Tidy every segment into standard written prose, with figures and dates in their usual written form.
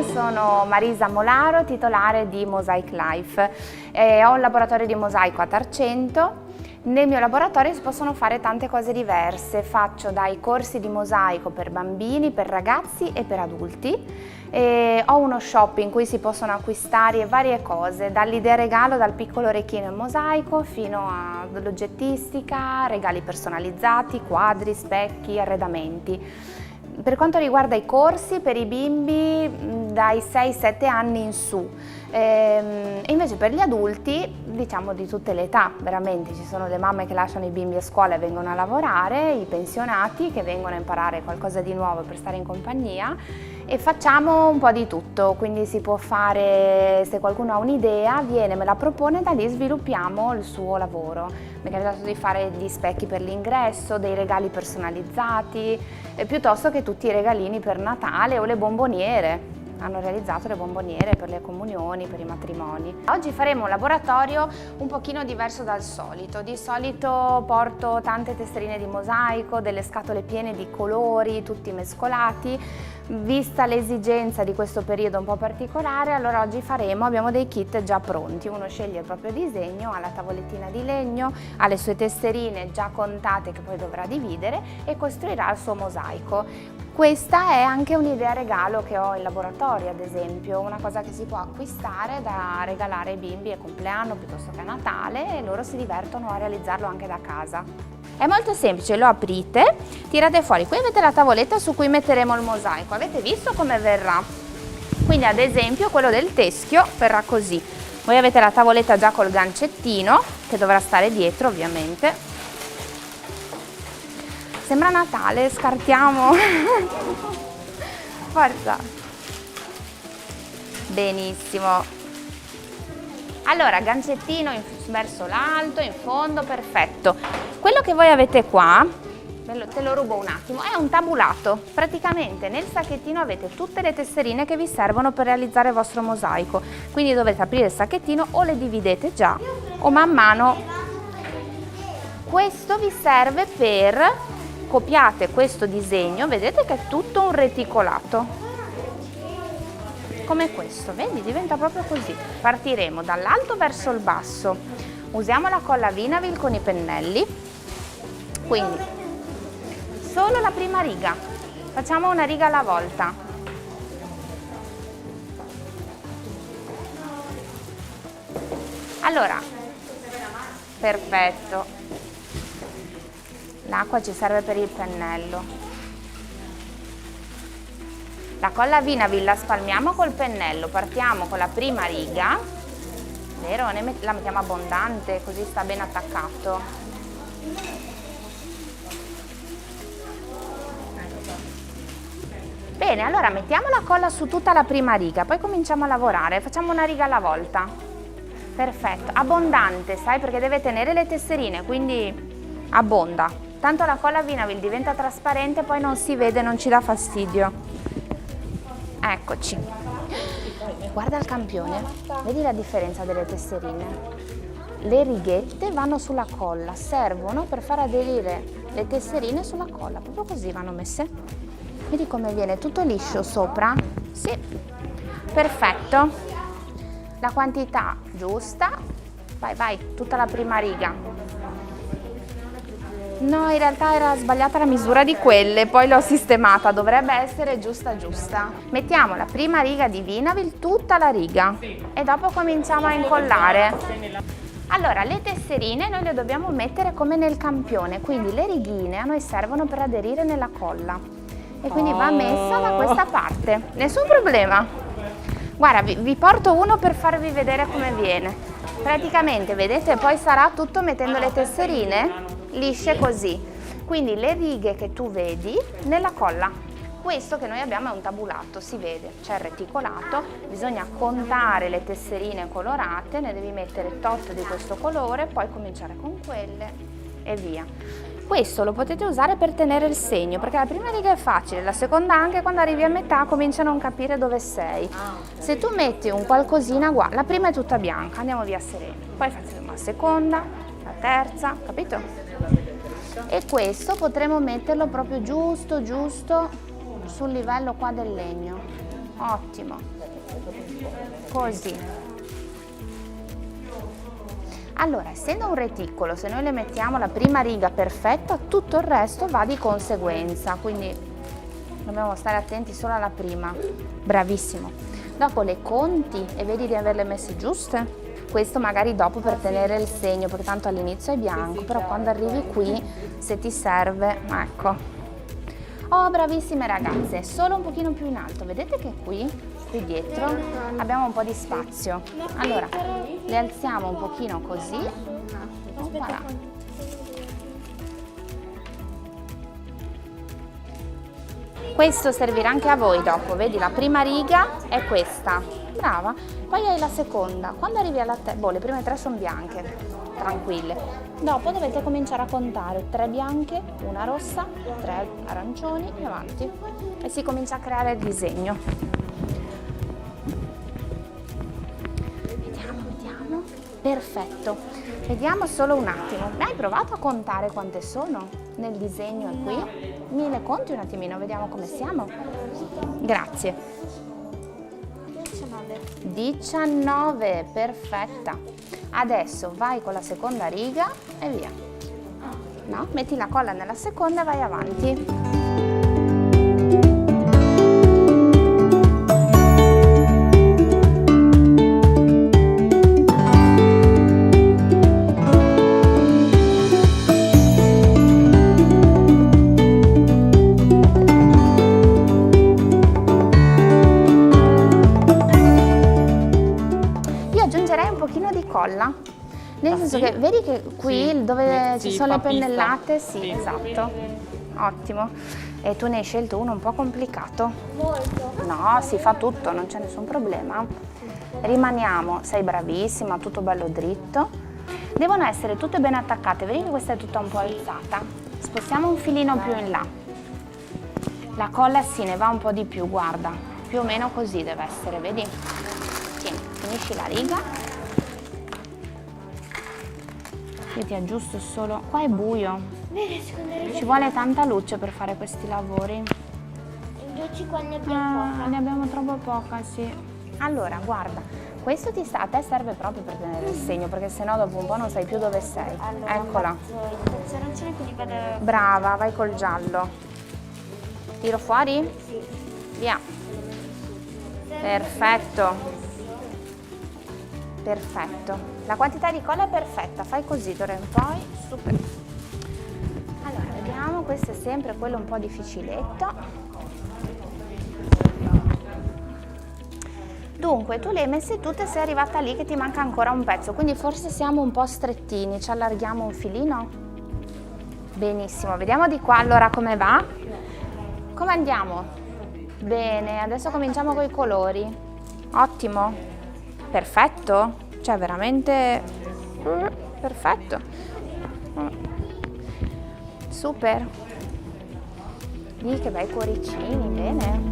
io sono Marisa Molaro, titolare di Mosaic Life. Ho un laboratorio di mosaico a Tarcento. Nel mio laboratorio si possono fare tante cose diverse. Faccio dai corsi di mosaico per bambini, per ragazzi e per adulti. Ho uno shop in cui si possono acquistare varie cose, dall'idea regalo, dal piccolo orecchino in mosaico, fino all'oggettistica, regali personalizzati, quadri, specchi, arredamenti. Per quanto riguarda i corsi per i bimbi dai 6-7 anni in su, e invece per gli adulti diciamo di tutte le età, veramente ci sono le mamme che lasciano i bimbi a scuola e vengono a lavorare, i pensionati che vengono a imparare qualcosa di nuovo per stare in compagnia, e facciamo un po' di tutto, quindi si può fare, se qualcuno ha un'idea viene, me la propone, da lì sviluppiamo il suo lavoro. Mi è capitato di fare gli specchi per l'ingresso, dei regali personalizzati, piuttosto che tutti i regalini per Natale o le bomboniere. Hanno realizzato le bomboniere per le comunioni, per i matrimoni. Oggi faremo un laboratorio un pochino diverso dal solito. Di solito porto tante tesserine di mosaico, delle scatole piene di colori, tutti mescolati. Vista l'esigenza di questo periodo un po' particolare, allora oggi abbiamo dei kit già pronti. Uno sceglie il proprio disegno, ha la tavolettina di legno, ha le sue tesserine già contate che poi dovrà dividere e costruirà il suo mosaico. Questa è anche un'idea regalo che ho in laboratorio, ad esempio, una cosa che si può acquistare da regalare ai bimbi a compleanno piuttosto che a Natale, e loro si divertono a realizzarlo anche da casa. È molto semplice, lo aprite, tirate fuori, qui avete la tavoletta su cui metteremo il mosaico, avete visto come verrà? Quindi ad esempio quello del teschio verrà così, voi avete la tavoletta già col gancettino che dovrà stare dietro ovviamente. Sembra Natale, scartiamo. Forza. Benissimo. Allora, gancettino verso l'alto, in fondo, perfetto. Quello che voi avete qua, te lo rubo un attimo, è un tabulato. Praticamente nel sacchettino avete tutte le tesserine che vi servono per realizzare il vostro mosaico. Quindi dovete aprire il sacchettino o le dividete già o man mano. Questo vi serve per... Copiate questo disegno, vedete che è tutto un reticolato, come questo, vedi? Diventa proprio così. Partiremo dall'alto verso il basso, usiamo la colla Vinavil con i pennelli, quindi solo la prima riga, facciamo una riga alla volta. Allora, perfetto. L'acqua ci serve per il pennello. La colla Vinavil la spalmiamo col pennello, partiamo con la prima riga, vero? La mettiamo abbondante così sta ben attaccato. Bene, allora mettiamo la colla su tutta la prima riga, poi cominciamo a lavorare, facciamo una riga alla volta. Perfetto, abbondante, sai, perché deve tenere le tesserine, quindi abbonda. Tanto la colla Vinavil diventa trasparente, poi non si vede, non ci dà fastidio. Eccoci. Guarda il campione, vedi la differenza delle tesserine? Le righette vanno sulla colla, servono per far aderire le tesserine sulla colla, proprio così vanno messe. Vedi come viene tutto liscio sopra? Sì, perfetto. La quantità giusta, vai, tutta la prima riga. No, in realtà era sbagliata la misura di quelle, poi l'ho sistemata, dovrebbe essere giusta. Mettiamo la prima riga di Vinavil, tutta la riga, e dopo cominciamo a incollare. Allora, le tesserine noi le dobbiamo mettere come nel campione, quindi le righine a noi servono per aderire nella colla, e quindi va messa da questa parte, nessun problema. Guarda, vi porto uno per farvi vedere come viene. Praticamente, vedete, poi sarà tutto mettendo le tesserine lisce così, quindi le righe che tu vedi nella colla. Questo che noi abbiamo è un tabulato, si vede, c'è il reticolato, bisogna contare le tesserine colorate, ne devi mettere tot di questo colore, poi cominciare con quelle e via. Questo lo potete usare per tenere il segno, perché la prima riga è facile, la seconda anche, quando arrivi a metà cominciano a non capire dove sei. Se tu metti un qualcosina, guarda, la prima è tutta bianca, andiamo via sereni, poi facciamo la seconda, la terza, capito? E questo potremo metterlo proprio giusto sul livello qua del legno, ottimo, così. Allora, essendo un reticolo, se noi le mettiamo la prima riga perfetta, tutto il resto va di conseguenza, quindi dobbiamo stare attenti solo alla prima. Bravissimo. Dopo le conti e vedi di averle messe giuste. Questo magari dopo per tenere il segno, perché tanto all'inizio è bianco, però quando arrivi qui, se ti serve, ecco. Oh, bravissime ragazze, solo un pochino più in alto. Vedete che qui dietro abbiamo un po' di spazio. Allora, le alziamo un pochino così. Voilà. Questo servirà anche a voi dopo, vedi la prima riga è questa, brava, poi hai la seconda, quando arrivi alla terza, le prime 3 sono bianche, tranquille, dopo dovete cominciare a contare 3 bianche, 1 rossa, 3 arancioni e avanti e si comincia a creare il disegno. Vediamo, perfetto, vediamo solo un attimo, hai provato a contare quante sono nel disegno qui? Mi le conti un attimino, vediamo come siamo. Grazie. 19, perfetta. Adesso vai con la seconda riga e via. No, metti la colla nella seconda e vai avanti. Colla, nel senso che vedi che qui dove ci sono le pennellate, sì, esatto, ottimo. E tu ne hai scelto uno un po' complicato? Molto. No, si fa tutto, non c'è nessun problema. Rimaniamo, sei bravissima, tutto bello dritto. Devono essere tutte ben attaccate, vedi che questa è tutta un po' alzata. Spostiamo un filino più in là. La colla sì, ne va un po' di più, guarda, più o meno così deve essere, vedi? Tieni, finisci la riga. Io ti aggiusto solo, qua è buio, ci vuole tanta luce per fare questi lavori. Invece qua ne abbiamo poca. Ne abbiamo troppo poca, sì. Allora, guarda, questo a te serve proprio per tenere il segno, perché sennò dopo un po' non sai più dove sei. Allora, eccola. Faccio arancione, quindi vado... Brava, vai col giallo. Tiro fuori? Sì. Via. Perfetto. Perfetto. La quantità di colla è perfetta, fai così d'ora in poi, super. Allora, vediamo, questo è sempre quello un po' difficiletto. Dunque, tu le hai messe tutte, sei arrivata lì che ti manca ancora un pezzo, quindi forse siamo un po' strettini, ci allarghiamo un filino? Benissimo, vediamo di qua allora come va. Come andiamo? Bene, adesso cominciamo con i colori. Ottimo, perfetto. Cioè veramente perfetto, super, lì che bei cuoricini, bene.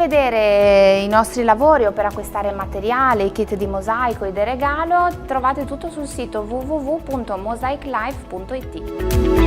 vedere i nostri lavori o per acquistare materiale, i kit di mosaico e del regalo, trovate tutto sul sito www.mosaiclife.it.